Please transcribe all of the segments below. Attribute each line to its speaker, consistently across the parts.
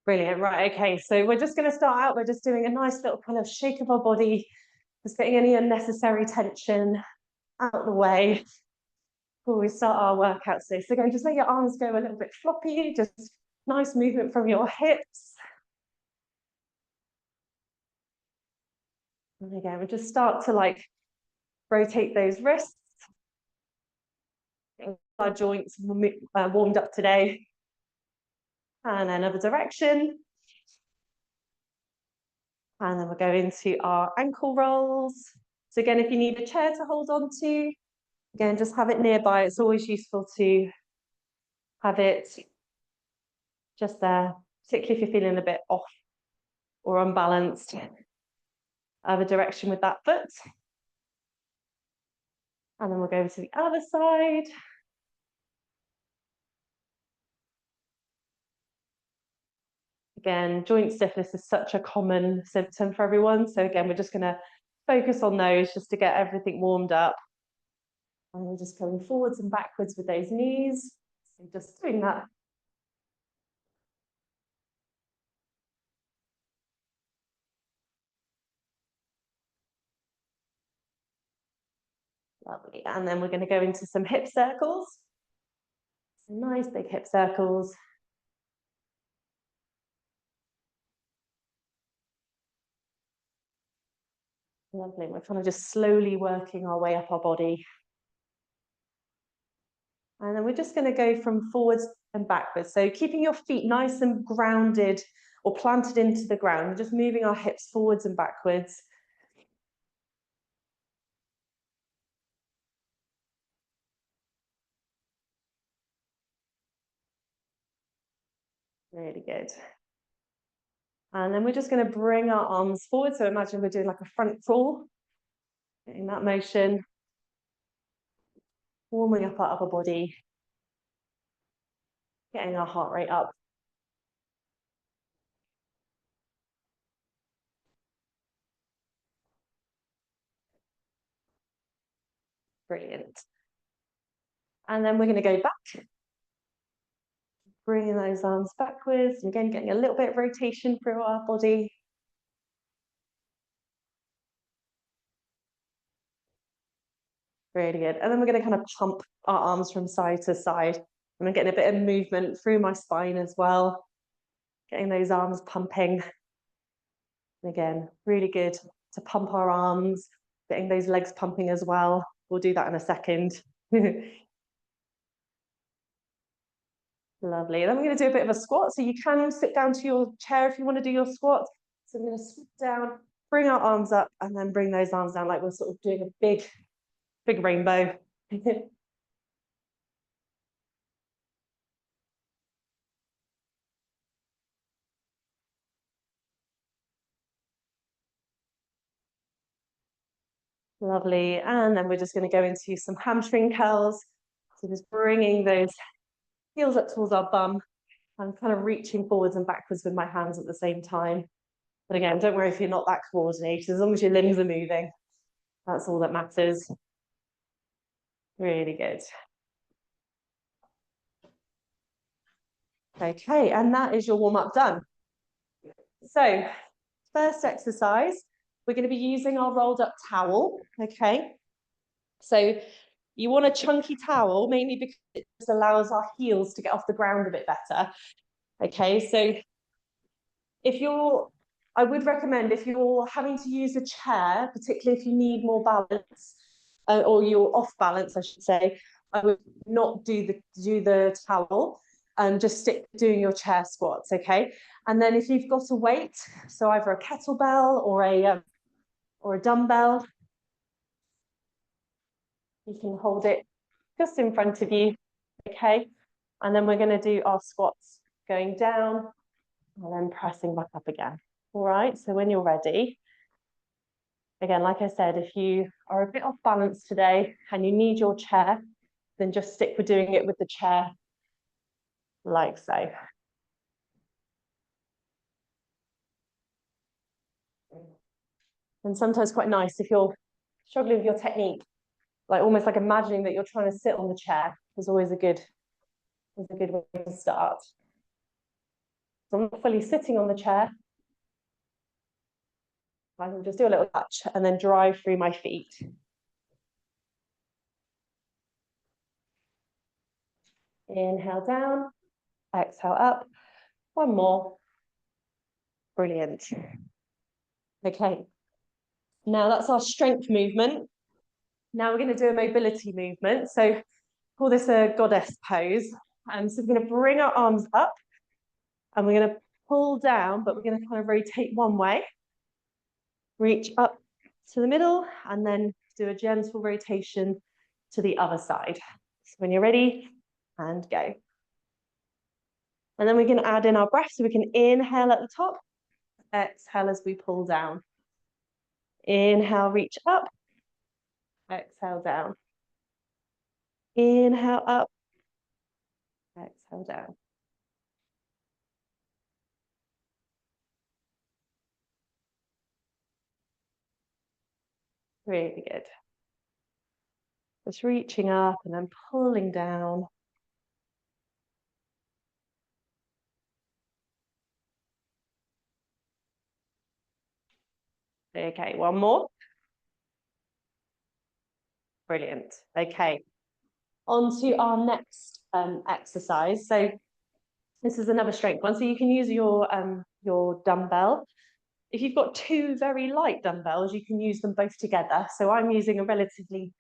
Speaker 1: Brilliant. Right. Okay. So we're just going to start out by just doing a nice little kind of shake of our body, just getting any unnecessary tension out of the way before we start our workout. So again, just let your arms go a little bit floppy, just nice movement from your hips. And again, we just start to like rotate those wrists. Our joints warmed up today. And another direction. And then we'll go into our ankle rolls. So again, if you need a chair to hold on to, again, just have it nearby. It's always useful to have it just there, particularly if you're feeling a bit off or unbalanced. Other direction with that foot. And then we'll go over to the other side. Again, joint stiffness is such a common symptom for everyone. So again, we're just going to focus on those just to get everything warmed up. And we're just going forwards and backwards with those knees. So just doing that. Lovely. And then we're going to go into some hip circles. Some nice big hip circles. Lovely. We're kind of just slowly working our way up our body. And then we're just going to go from forwards and backwards. So keeping your feet nice and grounded or planted into the ground, just moving our hips forwards and backwards. Really good. And then we're just going to bring our arms forward. So imagine we're doing like a front crawl, getting that motion, warming up our upper body, getting our heart rate up. Brilliant. And then we're going to go back, bringing those arms backwards, and again, getting a little bit of rotation through our body. Really good. And then we're going to kind of pump our arms from side to side. And I'm getting a bit of movement through my spine as well, getting those arms pumping. And again, really good to pump our arms, getting those legs pumping as well. We'll do that in a second. Lovely. Then we're going to do a bit of a squat. So you can sit down to your chair if you want to do your squat. So I'm going to sit down, bring our arms up, and then bring those arms down like we're sort of doing a big rainbow. Lovely. And then we're just going to go into some hamstring curls. So just bringing those heels up towards our bum and kind of reaching forwards and backwards with my hands at the same time. But again, don't worry if you're not that coordinated, as long as your limbs are moving, that's all that matters. Really good. Okay, and that is your warm-up done. So, first exercise, we're going to be using our rolled up towel, okay? So you want a chunky towel, mainly because it just allows our heels to get off the ground a bit better. Okay, so I would recommend if you're having to use a chair, particularly if you need more balance, or you're off balance, I should say, I would not do the towel and just stick doing your chair squats, okay? And then if you've got a weight, so either a kettlebell or a dumbbell, you can hold it just in front of you, okay? And then we're going to do our squats going down and then pressing back up again. All right, so when you're ready, again, like I said, if you are a bit off balance today and you need your chair, then just stick with doing it with the chair, like so. And sometimes quite nice if you're struggling with your technique, like almost like imagining that you're trying to sit on the chair is always a good way to start. So I'm not fully sitting on the chair. I can just do a little touch and then drive through my feet. Inhale down, exhale up. One more. Brilliant. Okay. Now that's our strength movement. Now we're going to do a mobility movement. So call this a goddess pose. So we're going to bring our arms up and we're going to pull down, but we're going to kind of rotate one way, reach up to the middle, and then do a gentle rotation to the other side. So when you're ready, and go. And then we can add in our breath. So we can inhale at the top, exhale as we pull down. Inhale, reach up, exhale down. Inhale up, exhale down. Really good. Just reaching up and then pulling down. Okay, one more. Brilliant. Okay, on to our next exercise. So this is another strength one. So you can use your dumbbell. If you've got two very light dumbbells, you can use them both together. So I'm using a relatively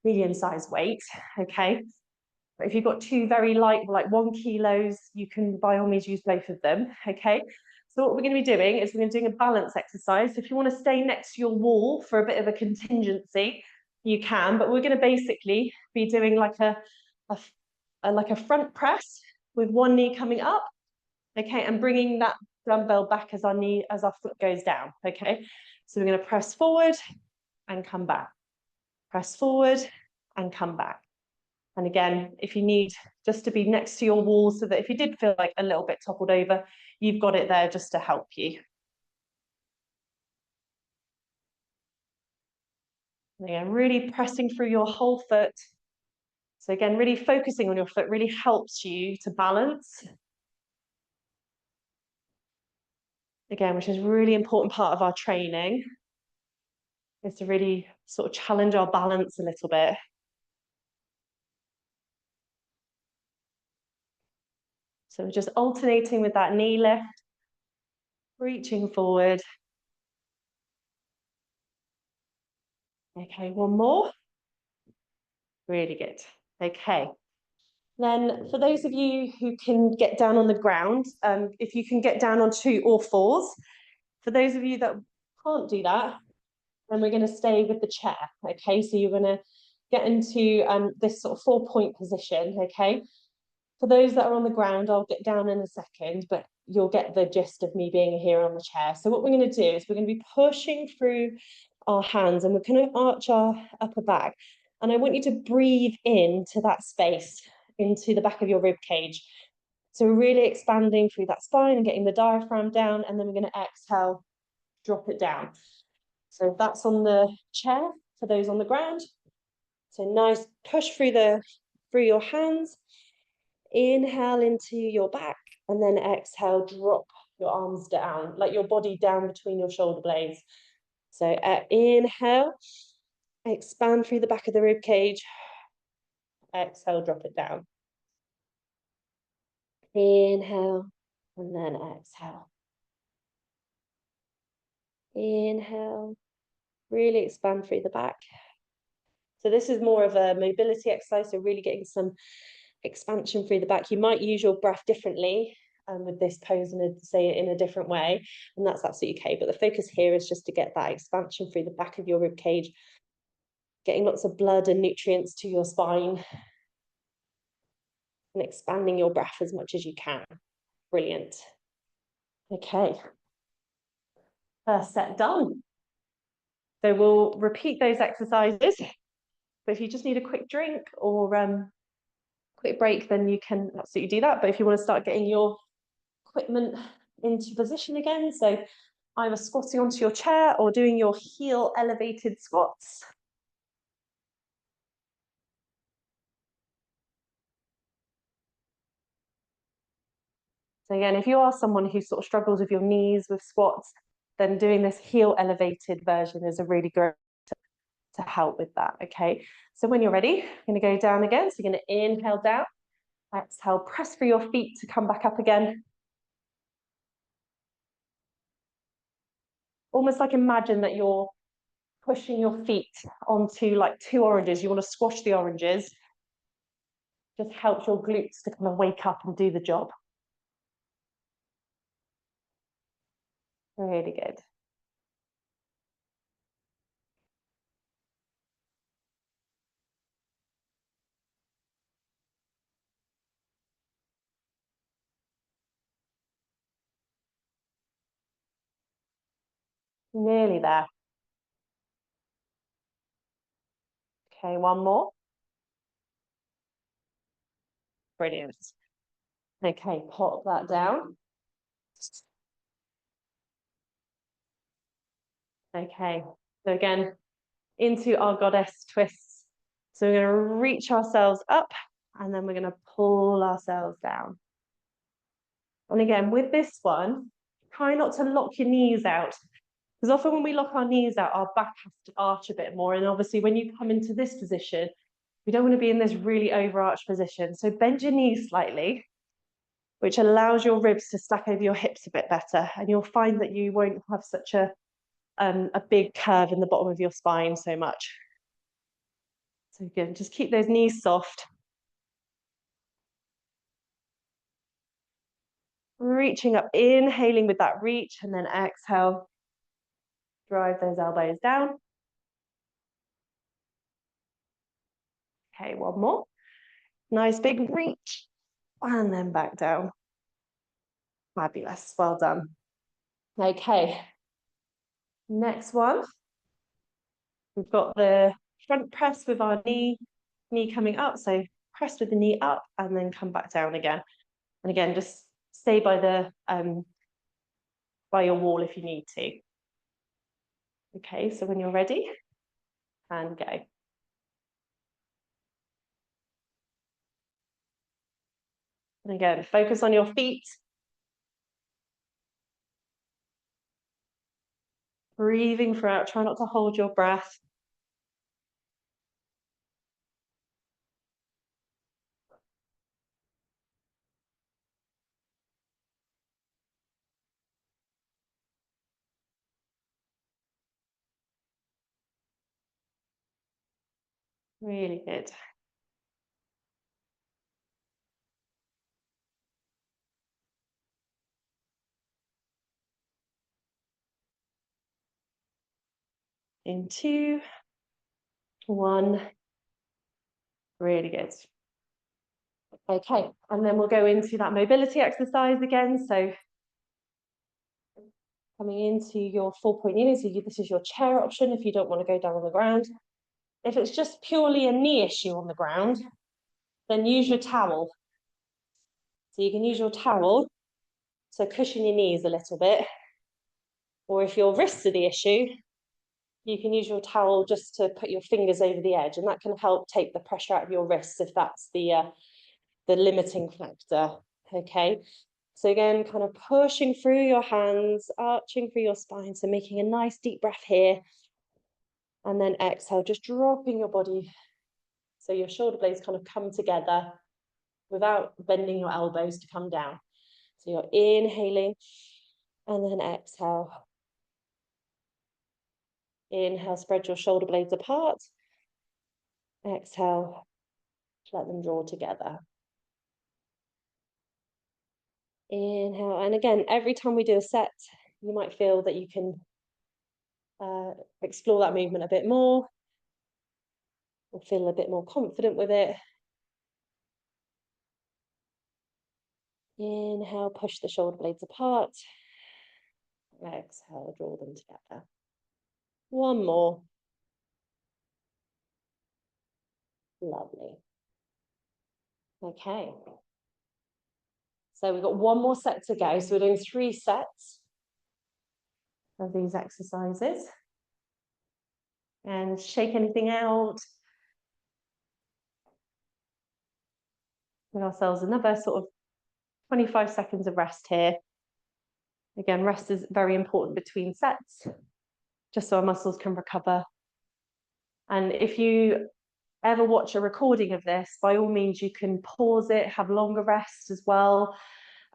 Speaker 1: medium-sized weight, okay? But if you've got two very light, like 1 kilo, you can by all means use both of them, okay? So what we're going to be doing is we're going to be doing a balance exercise. So if you want to stay next to your wall for a bit of a contingency, you can, but we're going to basically be doing like a front press with one knee coming up, okay, and bringing that dumbbell back as our foot goes down, okay? So we're going to press forward and come back, press forward and come back. And again, if you need just to be next to your wall so that if you did feel like a little bit toppled over, you've got it there just to help you. And again, really pressing through your whole foot. So again, really focusing on your foot really helps you to balance. Again, which is a really important part of our training, is to really sort of challenge our balance a little bit. So we're just alternating with that knee lift, reaching forward. Okay, one more. Really good. Okay. Then for those of you who can get down on the ground, if you can get down on 2 or 4s, for those of you that can't do that, then we're going to stay with the chair, okay? So you're going to get into this sort of 4-point position, okay? For those that are on the ground, I'll get down in a second, but you'll get the gist of me being here on the chair. So what we're going to do is we're going to be pushing through our hands and we're going to arch our upper back. And I want you to breathe into that space, into the back of your rib cage. So we're really expanding through that spine and getting the diaphragm down, and then we're going to exhale, drop it down. So that's on the chair for those on the ground. So nice push through your hands. Inhale into your back, and then exhale, drop your arms down, like your body down between your shoulder blades. So inhale, expand through the back of the rib cage. Exhale, drop it down. Inhale, and then exhale. Inhale, really expand through the back. So this is more of a mobility exercise, so really getting some expansion through the back. You might use your breath differently with this pose and say it in a different way, and that's absolutely okay. But the focus here is just to get that expansion through the back of your rib cage, getting lots of blood and nutrients to your spine, and expanding your breath as much as you can. Brilliant. Okay. First set done. So we'll repeat those exercises. But if you just need a quick drink or quick break, then you can absolutely do that. But if you want to start getting your equipment into position again, so either squatting onto your chair or doing your heel elevated squats. So again, if you are someone who sort of struggles with your knees with squats, then doing this heel elevated version is a really great to help with that, okay? So when you're ready, you're gonna go down again. So you're gonna inhale down, exhale, press through your feet to come back up again. Almost like imagine that you're pushing your feet onto like 2 oranges. You wanna squash the oranges. Just helps your glutes to kind of wake up and do the job. Really good. Nearly there. Okay, one more. Brilliant. Okay, pop that down. Okay, so again, into our goddess twists. So we're going to reach ourselves up and then we're going to pull ourselves down. And again, with this one, try not to lock your knees out. Because often when we lock our knees out, our back has to arch a bit more. And obviously when you come into this position, we don't want to be in this really overarched position. So bend your knees slightly, which allows your ribs to stack over your hips a bit better. And you'll find that you won't have such a big curve in the bottom of your spine so much. So again, just keep those knees soft. Reaching up, inhaling with that reach, and then exhale. Drive those elbows down. Okay, one more. Nice big reach, and then back down. Fabulous, well done. Okay, next one. We've got the front press with our knee coming up. So press with the knee up and then come back down again. And again, just stay by the by your wall if you need to. Okay, so when you're ready, and go. And again, focus on your feet. Breathing throughout, try not to hold your breath. Really good. In 2, 1. Really good. Okay, and then we'll go into that mobility exercise again. So coming into your 4-point unit, so this is your chair option if you don't want to go down on the ground. If it's just purely a knee issue on the ground, then use your towel. So you can use your towel to cushion your knees a little bit. Or if your wrists are the issue, you can use your towel just to put your fingers over the edge, and that can help take the pressure out of your wrists if that's the limiting factor. Okay, so again, kind of pushing through your hands, arching through your spine, so making a nice deep breath here, and then exhale, just dropping your body so your shoulder blades kind of come together without bending your elbows to come down. So you're inhaling and then exhale. Inhale, spread your shoulder blades apart. Exhale, let them draw together. Inhale, and again, every time we do a set, you might feel that you can explore that movement a bit more, or feel a bit more confident with it. Inhale, push the shoulder blades apart. Exhale, draw them together. One more. Lovely. Okay. So we've got one more set to go. So we're doing 3 sets of these exercises. And shake anything out. Give ourselves another sort of 25 seconds of rest here. Again, rest is very important between sets, just so our muscles can recover. And if you ever watch a recording of this, by all means, you can pause it, have longer rest as well.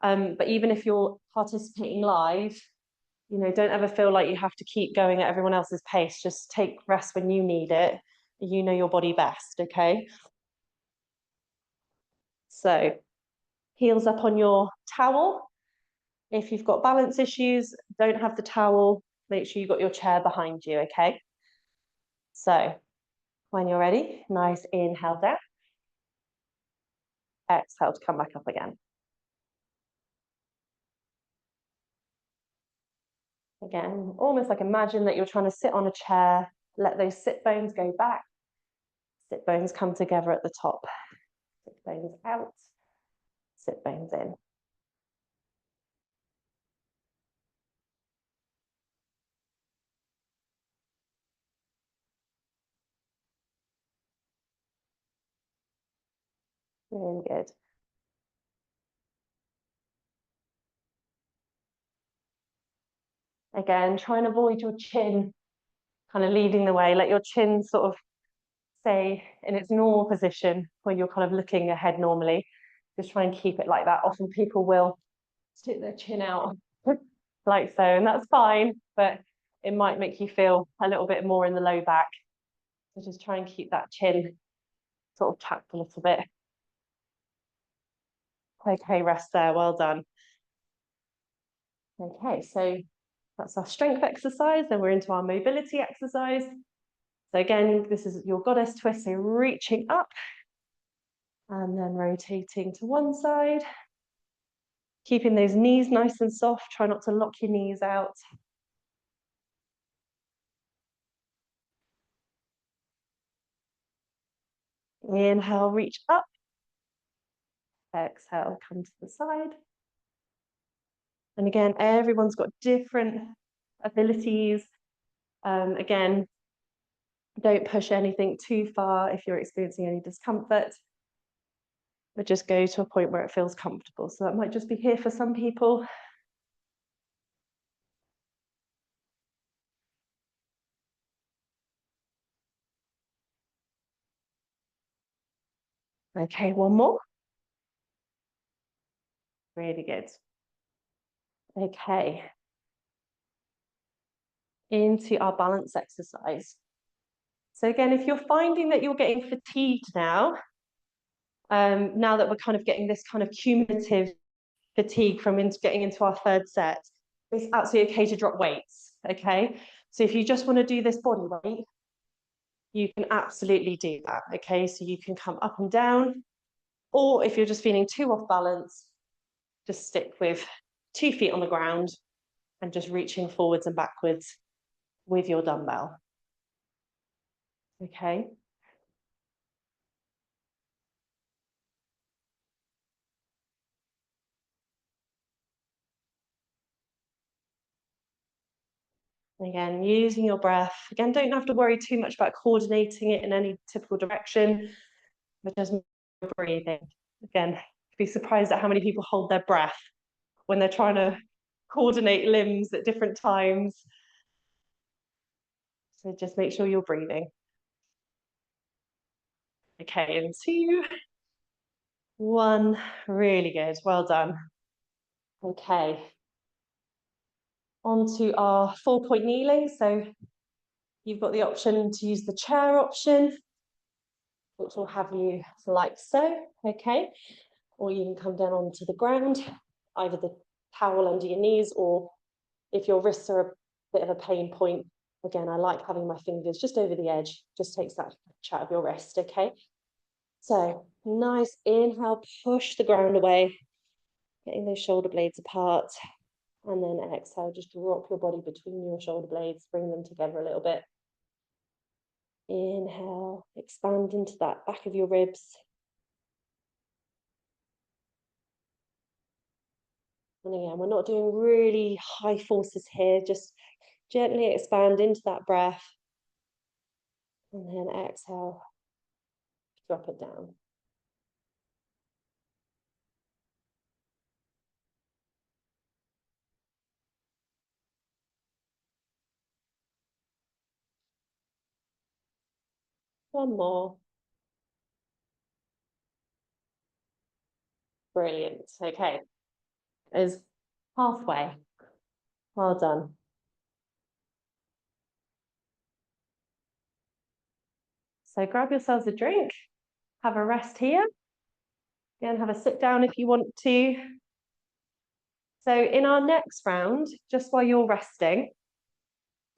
Speaker 1: But even if you're participating live, you know, don't ever feel like you have to keep going at everyone else's pace. Just take rest when you need it. You know your body best, okay? So heels up on your towel. If you've got balance issues, don't have the towel. Make sure you've got your chair behind you, okay? So when you're ready, nice inhale down. Exhale to come back up again. Again, almost like imagine that you're trying to sit on a chair, let those sit bones go back, sit bones come together at the top, sit bones out, sit bones in. Really good. Again, try and avoid your chin kind of leading the way. Let your chin sort of stay in its normal position where you're kind of looking ahead normally. Just try and keep it like that. Often people will stick their chin out like so, and that's fine, but it might make you feel a little bit more in the low back. So just try and keep that chin sort of tucked a little bit. Okay, rest there, well done. Okay, so that's our strength exercise, then we're into our mobility exercise. So again, this is your goddess twist, so reaching up and then rotating to one side. Keeping those knees nice and soft, try not to lock your knees out. Inhale, reach up. Exhale, come to the side. And again, everyone's got different abilities. Again, don't push anything too far if you're experiencing any discomfort, but just go to a point where it feels comfortable. So that might just be here for some people. Okay, one more. Really good. Okay. Into our balance exercise. So again, if you're finding that you're getting fatigued now, now that we're kind of getting this kind of cumulative fatigue from getting into our third set, it's absolutely okay to drop weights, okay? So if you just want to do this body weight, you can absolutely do that, okay? So you can come up and down, or if you're just feeling too off balance, just stick with 2 feet on the ground and just reaching forwards and backwards with your dumbbell, okay? Again, using your breath. Again, don't have to worry too much about coordinating it in any typical direction, but just breathing. Again, be surprised at how many people hold their breath when they're trying to coordinate limbs at different times. So just make sure you're breathing. Okay, and 2, 1, really good, well done. Okay, on to our 4-point kneeling. So you've got the option to use the chair option, which will have you like so, okay? Or you can come down onto the ground, either the towel under your knees, or if your wrists are a bit of a pain point, again, I like having my fingers just over the edge, just takes that out of your wrist, okay? So nice inhale, push the ground away, getting those shoulder blades apart, and then exhale, just drop your body between your shoulder blades, bring them together a little bit. Inhale, expand into that back of your ribs. And again, we're not doing really high forces here, just gently expand into that breath. And then exhale, drop it down. One more. Brilliant. Okay. Is halfway. Well done. So grab yourselves a drink, have a rest here. Again, have a sit down if you want to. So in our next round, just while you're resting,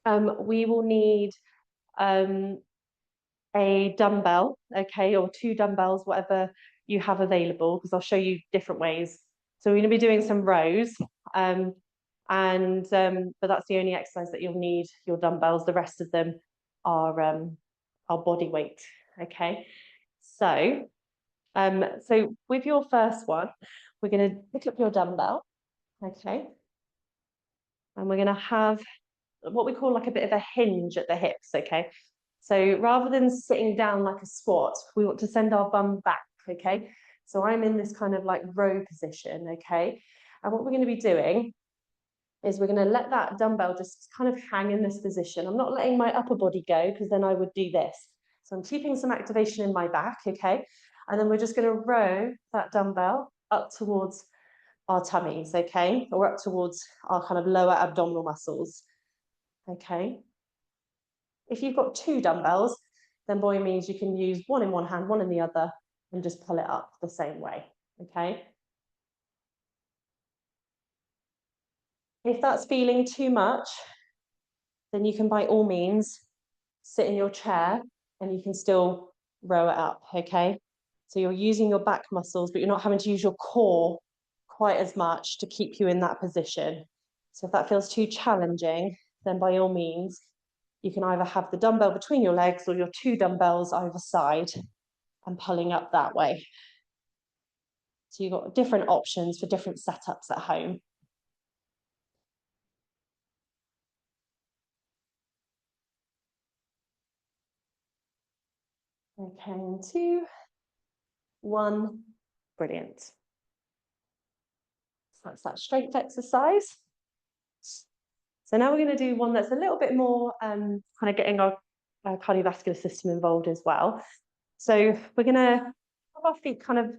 Speaker 1: we will need a dumbbell, okay, or 2 dumbbells, whatever you have available, because I'll show you different ways. So we're going to be doing some rows, but that's the only exercise that you'll need your dumbbells. The rest of them are body weight, okay. So with your first one, we're going to pick up your dumbbell, okay, and we're going to have what we call like a bit of a hinge at the hips, okay? So rather than sitting down like a squat, we want to send our bum back, okay? So I'm in this kind of like row position, okay? And what we're going to be doing is we're going to let that dumbbell just kind of hang in this position. I'm not letting my upper body go because then I would do this. So I'm keeping some activation in my back, okay? And then we're just going to row that dumbbell up towards our tummies, okay? Or up towards our kind of lower abdominal muscles. Okay. If you've got 2 dumbbells, then by all means you can use one in one hand, one in the other, and just pull it up the same way. Okay. If that's feeling too much, then you can by all means sit in your chair and you can still row it up. Okay. So you're using your back muscles, but you're not having to use your core quite as much to keep you in that position. So if that feels too challenging, then by all means, you can either have the dumbbell between your legs or your 2 dumbbells either side and pulling up that way. So you've got different options for different setups at home. Okay, and 2, 1, brilliant. So that's that strength exercise. So now we're going to do one that's a little bit more kind of getting our cardiovascular system involved as well. So we're going to have our feet kind of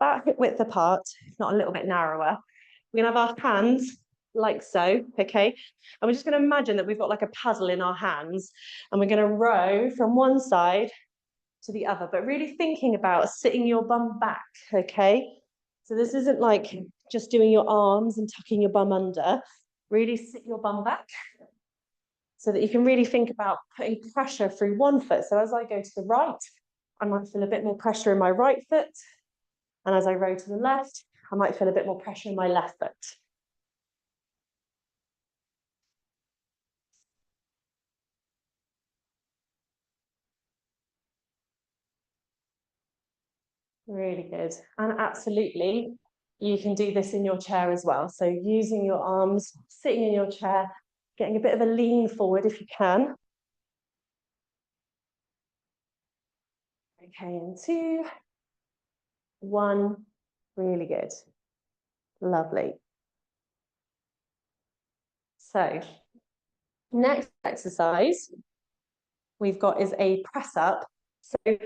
Speaker 1: about hip width apart, if not a little bit narrower. We're going to have our hands like so, okay? And we're just going to imagine that we've got like a paddle in our hands and we're going to row from one side to the other, but really thinking about sitting your bum back, okay? So this isn't like just doing your arms and tucking your bum under. Really sit your bum back so that you can really think about putting pressure through one foot. So as I go to the right, I might feel a bit more pressure in my right foot. And as I row to the left, I might feel a bit more pressure in my left foot. Really good. And absolutely, you can do this in your chair as well. So using your arms, sitting in your chair, getting a bit of a lean forward if you can. Okay, and 2, 1, really good. Lovely. So next exercise we've got is a press up. So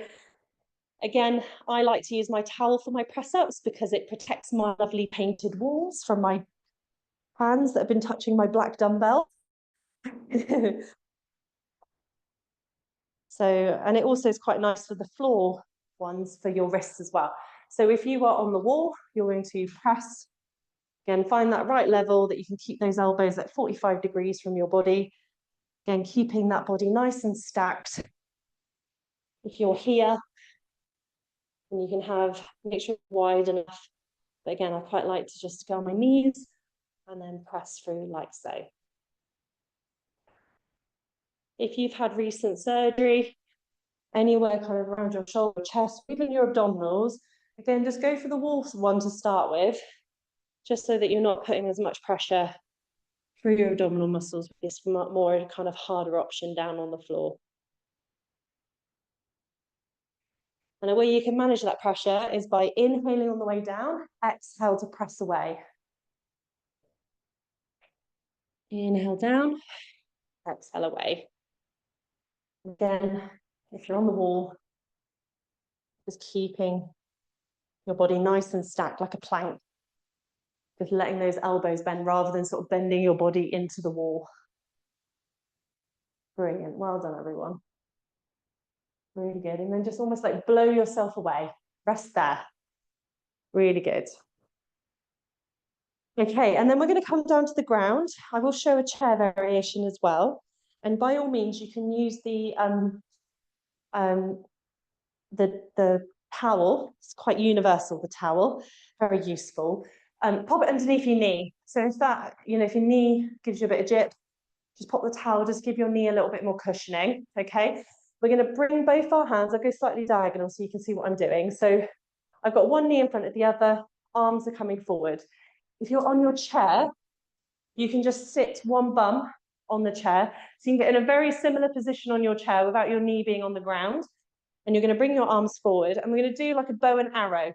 Speaker 1: again, I like to use my towel for my press ups because it protects my lovely painted walls from my hands that have been touching my black dumbbell. So, and it also is quite nice for the floor ones for your wrists as well. So if you are on the wall, you're going to press, again, find that right level that you can keep those elbows at 45 degrees from your body. Again, keeping that body nice and stacked. If you're here, and you can make sure it's wide enough. But again, I quite like to just go on my knees and then press through like so. If you've had recent surgery, anywhere kind of around your shoulder, chest, even your abdominals, again, just go for the wall one to start with, just so that you're not putting as much pressure through your abdominal muscles. It's more kind of harder option down on the floor. And a way you can manage that pressure is by inhaling on the way down, exhale to press away. Inhale down, exhale away. Again, if you're on the wall, just keeping your body nice and stacked like a plank. Just letting those elbows bend rather than sort of bending your body into the wall. Brilliant. Well done, everyone. Really good. And then just almost like blow yourself away. Rest there. Really good. Okay, and then we're going to come down to the ground. I will show a chair variation as well. And by all means, you can use the towel. It's quite universal, the towel. Very useful. Pop it underneath your knee. So if that, if your knee gives you a bit of jip, just pop the towel, just give your knee a little bit more cushioning, okay? We're going to bring both our hands. I'll go slightly diagonal so you can see what I'm doing. So I've got one knee in front of the other, arms are coming forward. If you're on your chair, you can just sit one bum on the chair. So you can get in a very similar position on your chair without your knee being on the ground. And you're going to bring your arms forward. And we're going to do like a bow and arrow.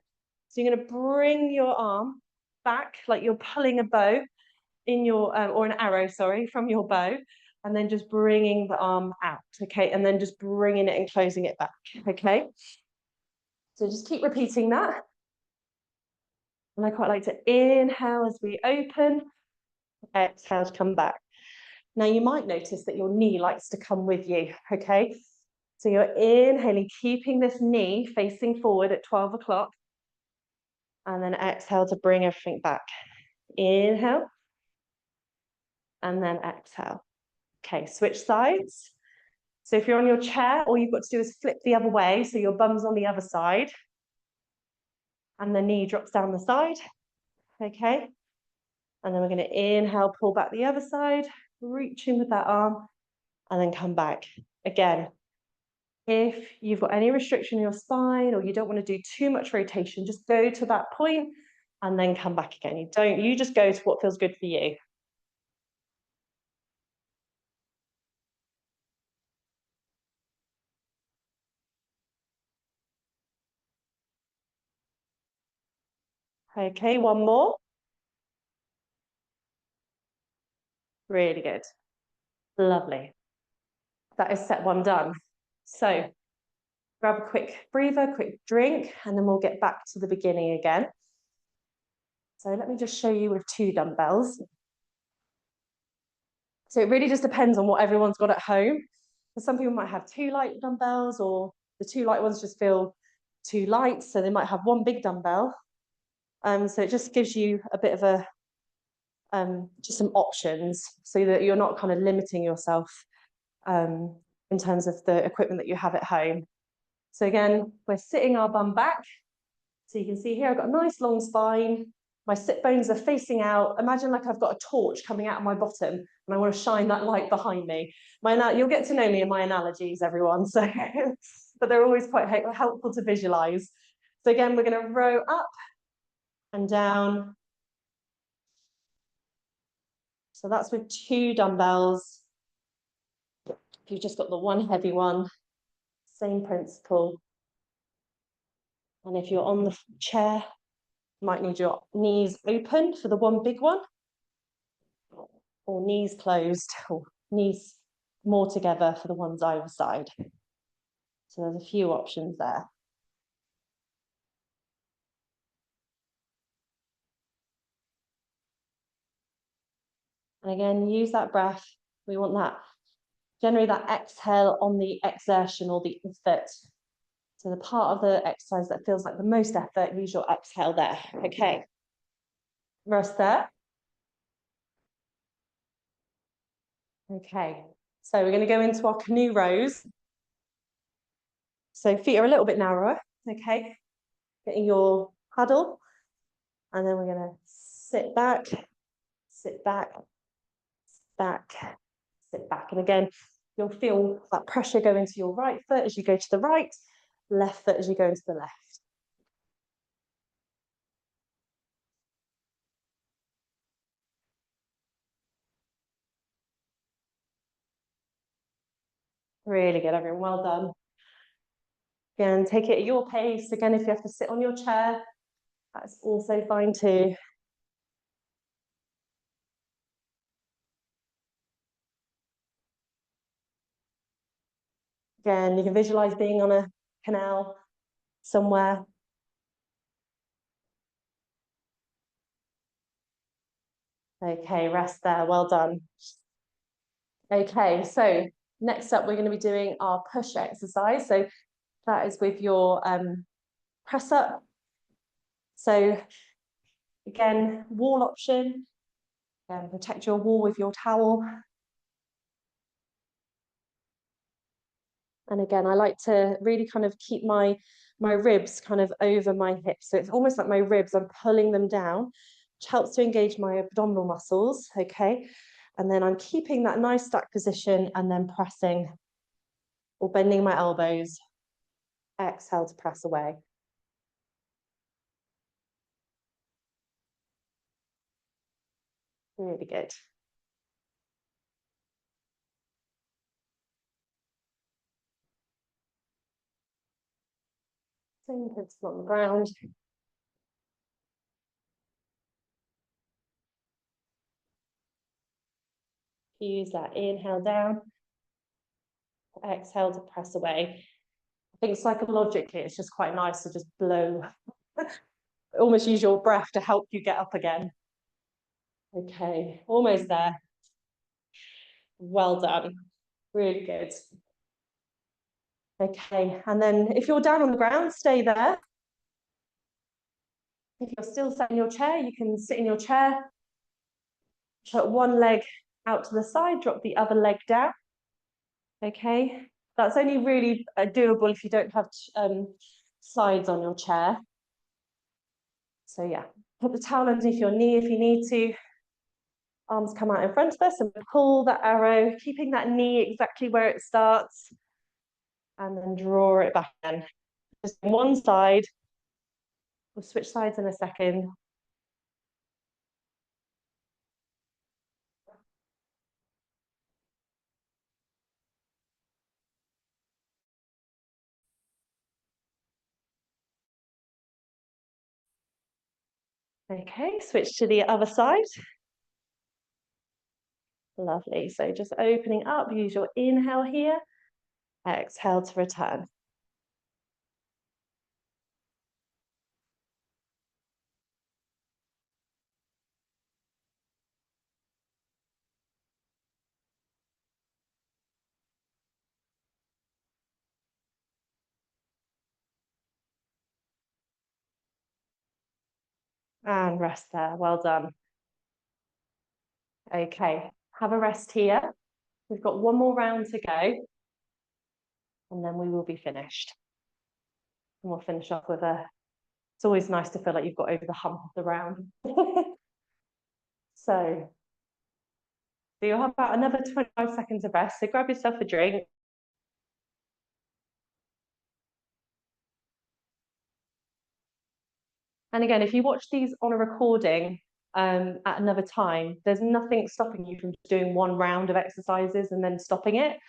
Speaker 1: So you're going to bring your arm back like you're pulling a bow in your, or an arrow, sorry, from your bow. And then just bringing the arm out, okay? And then just bringing it and closing it back, okay? So just keep repeating that. And I quite like to inhale as we open, exhale to come back. Now you might notice that your knee likes to come with you, okay? So you're inhaling, keeping this knee facing forward at 12 o'clock. And then exhale to bring everything back. Inhale. And then exhale. Okay, switch sides. So if you're on your chair, all you've got to do is flip the other way. So your bum's on the other side. And the knee drops down the side. Okay. And then we're going to inhale, pull back the other side, reaching with that arm, and then come back. Again, if you've got any restriction in your spine or you don't want to do too much rotation, just go to that point and then come back again. You just go to what feels good for you. Okay, one more. Really good. Lovely. That is set one done. So grab a quick breather, quick drink, and then we'll get back to the beginning again. So let me just show you with 2 dumbbells. So it really just depends on what everyone's got at home. So some people might have 2 light dumbbells, or the 2 light ones just feel too light, so they might have 1 big dumbbell. So it just gives you a bit of a just some options so that you're not kind of limiting yourself in terms of the equipment that you have at home. So again, we're sitting our bum back. So you can see here, I've got a nice long spine. My sit bones are facing out. Imagine like I've got a torch coming out of my bottom and I want to shine that light behind me. You'll get to know me in my analogies, everyone. So, but they're always quite helpful to visualize. So again, we're going to row up and down. So that's with 2 dumbbells. If you've just got the 1 heavy one, same principle. And if you're on the chair, you might need your knees open for the 1 big one, or knees closed, or knees more together for the ones either side. So there's a few options there. And again, use that breath. We want that, generally that exhale on the exertion or the effort. So the part of the exercise that feels like the most effort, use your exhale there. Okay. Rest there. Okay. So we're going to go into our canoe rows. So feet are a little bit narrower. Okay. Getting your paddle. And then we're going to sit back, back, sit back. And again, you'll feel that pressure go into your right foot as you go to the right, left foot as you go into the left. Really good, everyone. Well done. Again, take it at your pace. Again, if you have to sit on your chair, that's also fine too. Again, you can visualize being on a canal somewhere. Okay, rest there, well done. Okay, so next up, we're going to be doing our push exercise. So that is with your press up. So again, wall option. Protect your wall with your towel. And again, I like to really kind of keep my ribs kind of over my hips. So it's almost like my ribs, I'm pulling them down, which helps to engage my abdominal muscles, okay? And then I'm keeping that nice stack position and then pressing or bending my elbows. Exhale to press away. Really good. Same principle on the ground. Use that inhale down. Exhale to press away. I think psychologically, it's just quite nice to just blow, almost use your breath to help you get up again. Okay, almost there. Well done. Really good. Okay, and then if you're down on the ground, stay there. If you're still sat in your chair, you can sit in your chair, put one leg out to the side, drop the other leg down. Okay, that's only really doable if you don't have sides on your chair. So yeah, put the towel underneath your knee if you need to. Arms come out in front of us and pull that arrow, keeping that knee exactly where it starts. And then draw it back in. Just one side. We'll switch sides in a second. Okay, switch to the other side. Lovely. So just opening up, use your inhale here. Exhale to return. And rest there. Well done. Okay, have a rest here. We've got one more round to go. And then we will be finished. And we'll finish off with a... It's always nice to feel like you've got over the hump of the round. So you'll have about another 25 seconds of rest. So grab yourself a drink. And again, if you watch these on a recording at another time, there's nothing stopping you from doing one round of exercises and then stopping it.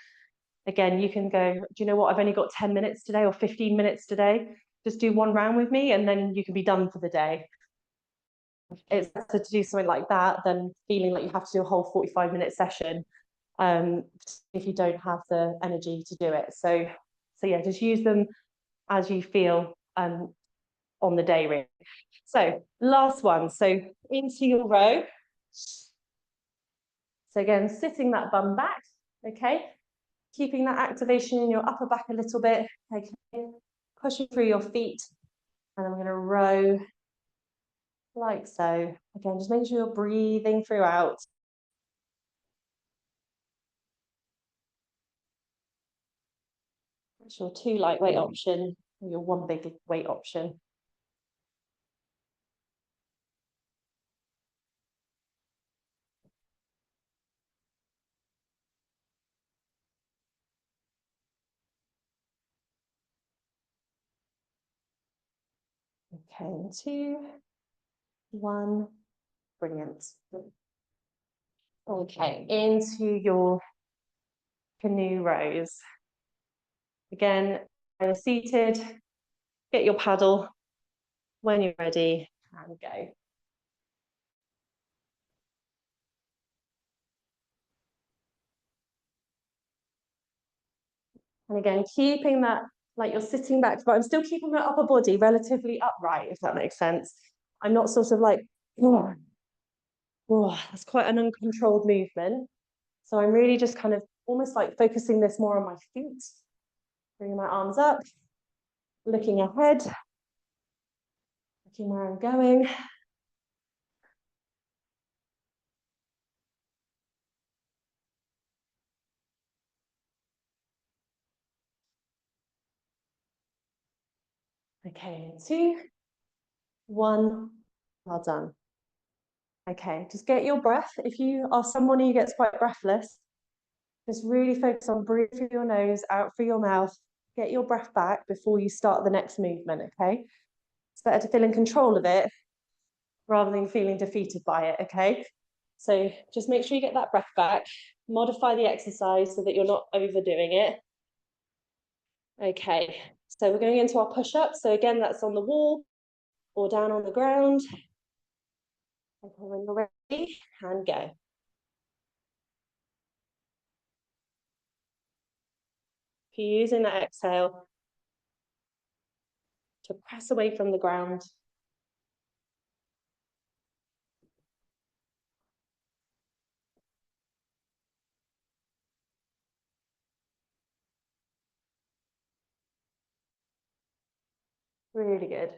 Speaker 1: Again, you can go, do you know what? I've only got 10 minutes today or 15 minutes today. Just do one round with me and then you can be done for the day. It's better to do something like that than feeling like you have to do a whole 45-minute session if you don't have the energy to do it. So yeah, just use them as you feel on the day, really. So last one, so into your row. So again, sitting that bum back, okay? Keeping that activation in your upper back a little bit, okay? Pushing through your feet, and I'm gonna row like so. Again, just make sure you're breathing throughout. That's your two lightweight option, or your one big weight option. Okay, 2, 1, brilliant. Okay, into your canoe rows. Again, when you're seated, get your paddle. When you're ready, and go. And again, keeping that, like you're sitting back, but I'm still keeping my upper body relatively upright, if that makes sense. I'm not sort of like, oh, that's quite an uncontrolled movement. So I'm really just kind of almost like focusing this more on my feet, bringing my arms up, looking ahead, looking where I'm going. Okay, 2, 1, well done. Okay, just get your breath. If you are someone who gets quite breathless, just really focus on breathing through your nose, out through your mouth. Get your breath back before you start the next movement, okay? It's better to feel in control of it rather than feeling defeated by it, okay? So just make sure you get that breath back. Modify the exercise so that you're not overdoing it. Okay, so we're going into our push-up. So again, that's on the wall or down on the ground. Okay, when you're ready, and go. If you're using that exhale to press away from the ground. Really good.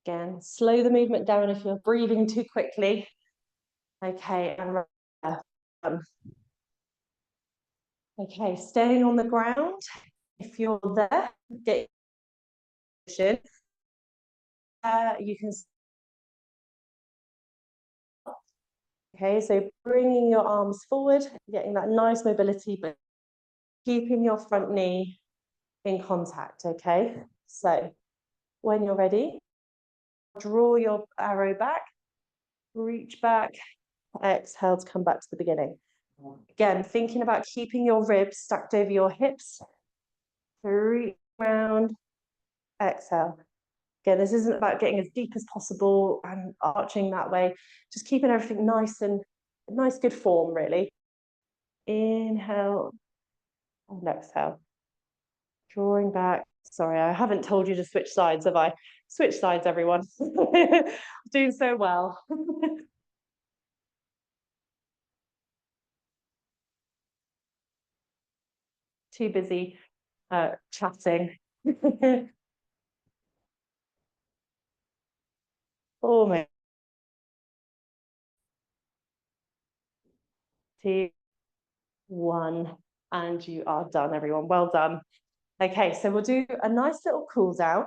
Speaker 1: Again, slow the movement down if you're breathing too quickly. Okay, and okay, staying on the ground. If you're there, get you can. Okay, so bringing your arms forward, getting that nice mobility, but keeping your front knee in contact. Okay, so when you're ready, draw your arrow back, reach back, exhale to come back to the beginning. Again, thinking about keeping your ribs stacked over your hips. Reach around, exhale. Again, this isn't about getting as deep as possible and arching that way. Just keeping everything nice and nice, good form, really. Inhale and exhale. Drawing back. Sorry, I haven't told you to switch sides, have I? Switch sides, everyone. Doing so well. Too busy chatting. Oh my. 2, 1, and you are done, everyone. Well done. Okay, so we'll do a nice little cool down.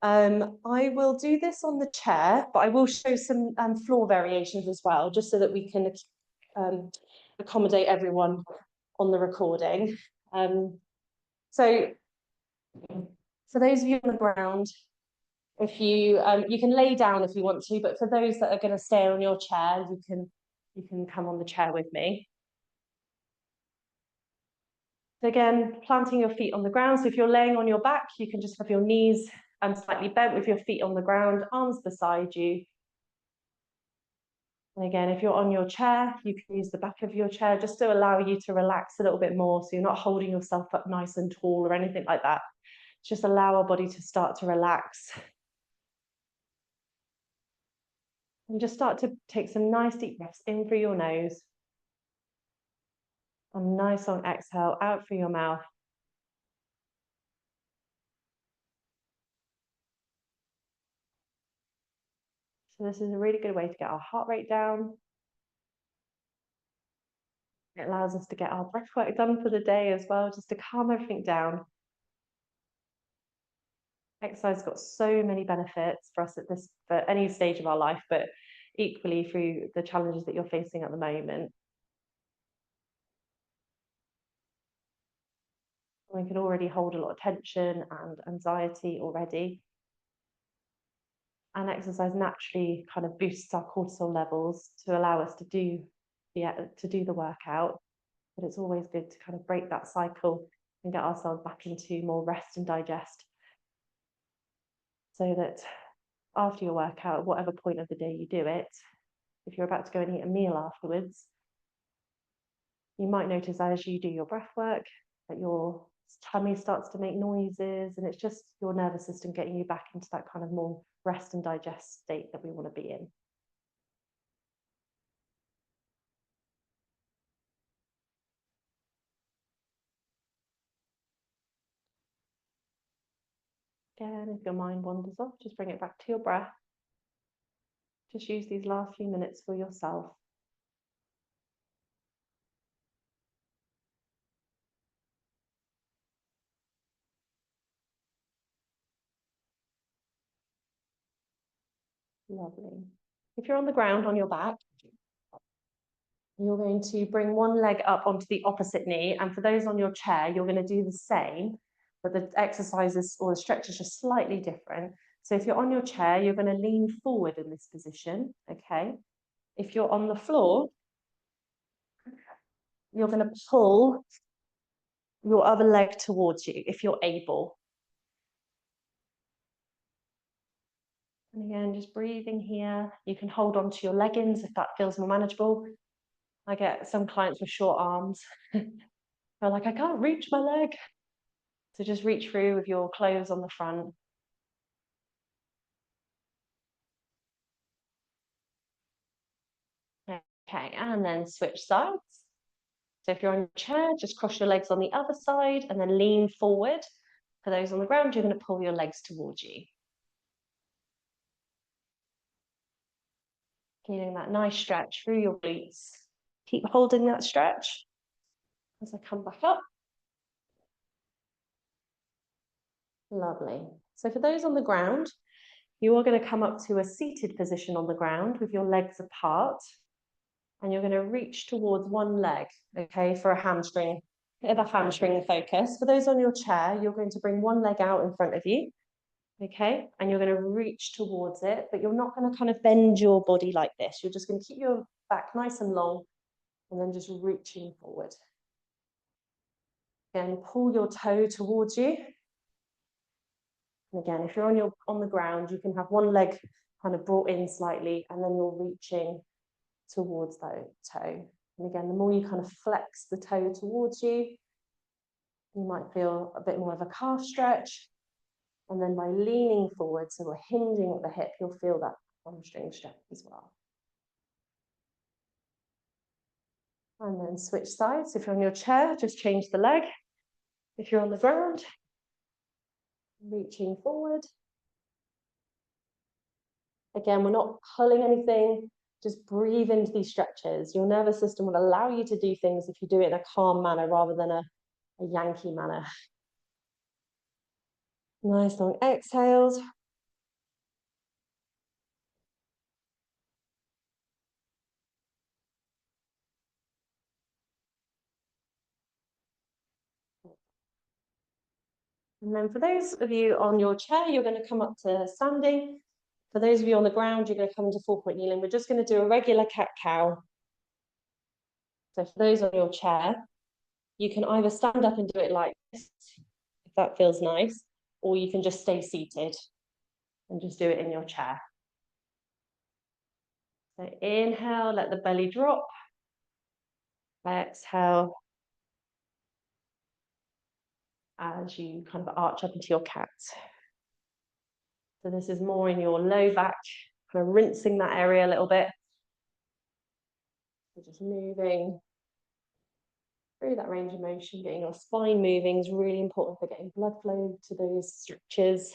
Speaker 1: I will do this on the chair, but I will show some floor variations as well, just so that we can accommodate everyone on the recording. So for those of you on the ground, if you you can lay down if you want to, but for those that are going to stay on your chair, you can come on the chair with me. So again, planting your feet on the ground. So if you're laying on your back, you can just have your knees slightly bent with your feet on the ground, arms beside you. And again, if you're on your chair, you can use the back of your chair just to allow you to relax a little bit more. So you're not holding yourself up nice and tall or anything like that. Just allow our body to start to relax. And just start to take some nice deep breaths in through your nose. And nice long exhale out through your mouth. So this is a really good way to get our heart rate down. It allows us to get our breath work done for the day as well, just to calm everything down. Exercise has got so many benefits for us for any stage of our life, but equally through the challenges that you're facing at the moment. We can already hold a lot of tension and anxiety already. And exercise naturally kind of boosts our cortisol levels to allow us to do the workout. But it's always good to kind of break that cycle and get ourselves back into more rest and digest. so that after your workout, at whatever point of the day you do it, if you're about to go and eat a meal afterwards, you might notice as you do your breath work that your tummy starts to make noises, and it's just your nervous system getting you back into that kind of more rest and digest state that we want to be in. Again, if your mind wanders off, just bring it back to your breath. Just use these last few minutes for yourself. Lovely. If you're on the ground on your back, you're going to bring one leg up onto the opposite knee. And for those on your chair, you're going to do the same, but the exercises or the stretches are slightly different. So if you're on your chair, you're going to lean forward in this position, okay? If you're on the floor, you're going to pull your other leg towards you if you're able. And again, just breathing here. You can hold on to your leggings if that feels more manageable. I get some clients with short arms. They're like, I can't reach my leg. So just reach through with your clothes on the front. Okay, and then switch sides. So if you're on your chair, just cross your legs on the other side and then lean forward. For those on the ground, you're going to pull your legs towards you. Getting that nice stretch through your glutes. Keep holding that stretch as I come back up. Lovely. So for those on the ground, you are going to come up to a seated position on the ground with your legs apart. And you're going to reach towards one leg, okay, for a hamstring, bit of a hamstring focus. For those on your chair, you're going to bring one leg out in front of you, okay, and you're going to reach towards it, but you're not going to kind of bend your body like this. You're just going to keep your back nice and long and then just reaching forward. Again, pull your toe towards you. And again, if you're on the ground, you can have one leg kind of brought in slightly and then you're reaching towards that toe. And again, the more you kind of flex the toe towards you, you might feel a bit more of a calf stretch. And then by leaning forward, so we're hinging at the hip, you'll feel that hamstring stretch as well. And then switch sides. If you're on your chair, just change the leg. If you're on the ground, reaching forward. Again, we're not pulling anything. Just breathe into these stretches. Your nervous system will allow you to do things if you do it in a calm manner rather than a Yankee manner. Nice long exhales. And then for those of you on your chair, you're going to come up to standing. For those of you on the ground, you're going to come into 4-point kneeling. We're just going to do a regular cat-cow. So for those on your chair, you can either stand up and do it like this, if that feels nice, or you can just stay seated and just do it in your chair. So inhale, let the belly drop. Exhale as you kind of arch up into your cat. So this is more in your low back, kind of rinsing that area a little bit. So just moving through that range of motion, getting your spine moving is really important for getting blood flow to those stretches.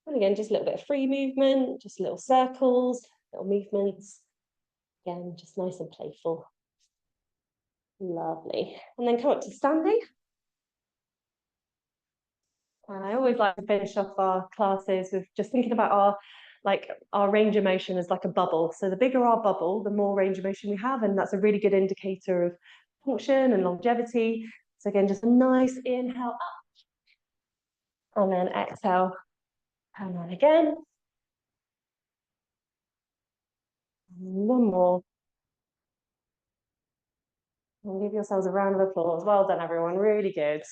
Speaker 1: And again, just a little bit of free movement, just little circles, little movements. Again, just nice and playful. Lovely. And then come up to standing. And I always like to finish off our classes with just thinking about our range of motion as like a bubble. So the bigger our bubble, the more range of motion we have, and that's a really good indicator of function and longevity. So again, just a nice inhale up, and then exhale, and then again. One more. And give yourselves a round of applause. Well done, everyone. Really good.